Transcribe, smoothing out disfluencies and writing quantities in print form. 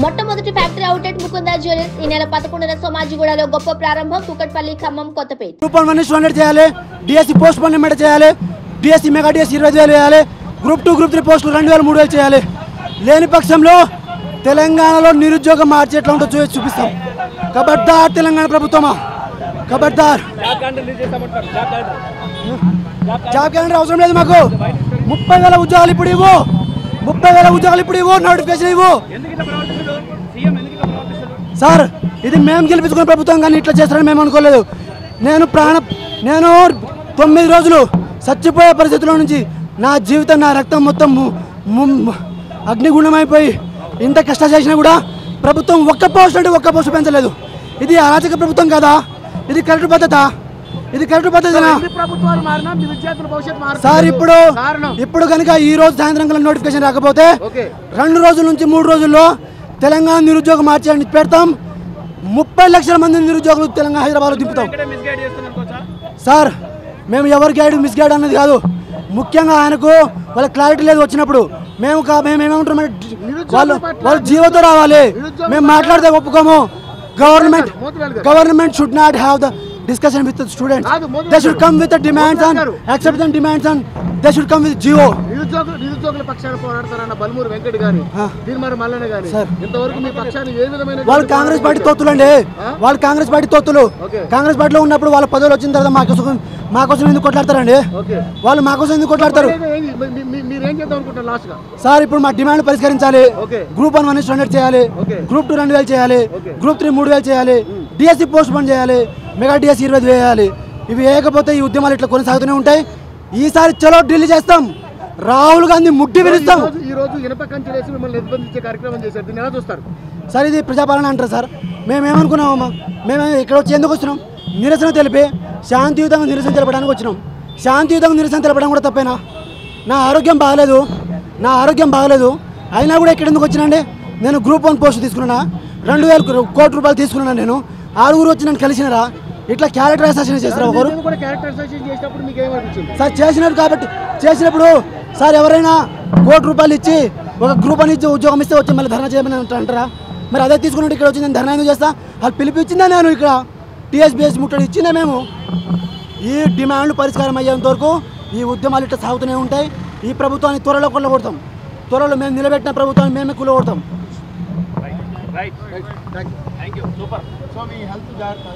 మొట్టమొదటి factory outlet Mukunda jewellers ఈ నెల 11న సోమాజిగూడలో గొప్ప ప్రారంభం. కూకట్పల్లి, ఖమ్మం, కొత్తపేట. గ్రూప్ 1 100 చేయాలి, డిఎస్సి పోస్ట్ పోన్మెంట్ చేయాలి, డిఎస్సి మెగా డిఎస్సి 20,000 చేయాలి, గ్రూప్ 2 గ్రూప్ 3 పోస్టులు 2,000 3,000 చేయాలి. లేని పక్షంలో తెలంగాణలో నిరుద్యోగం మార్చి ఎట్లా ఉంటుందో చూపిస్తాం. ఖబర్దార్ తెలంగాణ ప్రభుత్వమా, ఖబర్దార్. జాబ్ క్యాలెండర్ అవసరం లేదు మాకు. 30,000 ఉద్యోగాలు ఇప్పుడు ఇవ్వు, 30,000 ఉద్యోగాలు ఇప్పుడు ఇవ్వు, నోటిఫికేషన్ ఇవ్వు. సార్ ఇది మేము గెలిపించుకున్న ప్రభుత్వం, కానీ ఇట్లా చేస్తారని మేము అనుకోలేదు. నేను 9 రోజులు చచ్చిపోయే పరిస్థితుల్లో నుంచి నా జీవితం, నా రక్తం మొత్తం అగ్నిగుండమైపోయి ఇంత కష్టం చేసినా కూడా ప్రభుత్వం ఒక్క పోస్ట్ పెంచలేదు. ఇది అరాచక ప్రభుత్వం కాదా? ఇది కరెక్ట్ పద్ధత? ఇది కరెక్ట్ పద్ధతినా సార్? ఇప్పుడు కనుక ఈ రోజు సాయంత్రం కల్లా నోటిఫికేషన్ రాకపోతే 2 రోజుల నుంచి 3 రోజుల్లో తెలంగాణ నిరుద్యోగ మార్చి పెడతాం. 30 లక్షల మంది నిరుద్యోగులు తెలంగాణ హైదరాబాద్లో దింపుతాం. సార్ మేము ఎవరి గైడ్ మిస్ గైడ్ అన్నది కాదు, ముఖ్యంగా ఆయనకు వాళ్ళ క్లారిటీ లేదు. వచ్చినప్పుడు మేము ఏమంటున్నాం, వాళ్ళు జీవోతో రావాలి. మేము మాట్లాడితే ఒప్పుకోము. Government should not have the discussion with the students. They should come with the demands and accept the demands and they should come with GO. నిరుద్యోగుల పక్షాన పోరాడతారన్న బల్మూరు వెంకట్ గాని, దీర్మారి మల్లన్న గాని ఇంతవరకు మీ పక్షాన్ని ఏ విధమైన వాళ్ళు కాంగ్రెస్ పార్టీ తొత్తులు అండి. వాళ్ళు కాంగ్రెస్ పార్టీ తొత్తులు. కాంగ్రెస్ పార్టీలో ఉన్నప్పుడు వాళ్ళ పదవులు వచ్చిన తర్వాత మాకోసం ఎందుకు కొట్లాడతారండి? వాళ్ళు మాకోసం ఎందుకు కొట్లాడతారు? సార్ ఇప్పుడు మా డిమాండ్ పరిష్కరించాలి. గ్రూప్ 1 100 చేయాలి, గ్రూప్ 2 2,000 చేయాలి, గ్రూప్ 3 3,000 చేయాలి, డిఎస్సి పోస్ట్ పోన్ చేయాలి, మెగా డిఎస్సి 20,000 వేయాలి. ఇవి వేయకపోతే ఈ ఉద్యమాలు ఇట్లా కొనసాగుతూనే ఉంటాయి. ఈసారి చలో ఢిల్లీ చేస్తాం, రాహుల్ గాంధీ ముట్టి విరుస్తాం. సార్ ఇది ప్రజాపాలన అంటారు సార్. మేమేమనుకున్నామమ్మా, మేము ఇక్కడ వచ్చి ఎందుకు వచ్చినాం? నిరసన తెలిపి శాంతియుతంగా నిరసన తెలపడానికి వచ్చినాం. శాంతియుతంగా నిరసన తెలపడం కూడా తప్పేనా? నా ఆరోగ్యం బాగలేదు అయినా కూడా ఇక్కడ ఎందుకు వచ్చినండి? నేను గ్రూప్ 1 పోస్ట్ తీసుకున్నా, 2,000 కోట్ల రూపాయలు తీసుకున్నా. నేను 6 వచ్చి నన్ను కలిసినారా? ఇట్లా క్యారెక్టర్ అసాసినేషన్ చేస్తారు ఒకరు సార్. చేసినప్పుడు సార్ ఎవరైనా 1 కోటి రూపాయలు ఇచ్చి ఒక గ్రూప్ 1 ఇచ్చి ఉద్యోగం ఇస్తే వచ్చి మళ్ళీ ధర్నా చేయమని అంటారా? మరి అదే తీసుకున్నట్టు ఇక్కడ వచ్చి నేను ధర్నా ఎందుకు చేస్తా? వాళ్ళు పిలిపించిందా? నేను ఇక్కడ టీఎస్బీఎస్ ముట్టడి ఇచ్చిందా? మేము ఈ డిమాండ్లు పరిష్కారం అయ్యేంత వరకు ఈ ఉద్యమాలు ఇట్లా సాగుతూనే ఉంటాయి. ఈ ప్రభుత్వాన్ని త్వరలో కొల్లగొడతాం. త్వరలో మేము నిలబెట్టిన ప్రభుత్వాన్ని మేమే కూలగొడతాం. Right thank you super. So మీ హెల్త్ జాగ్రత్త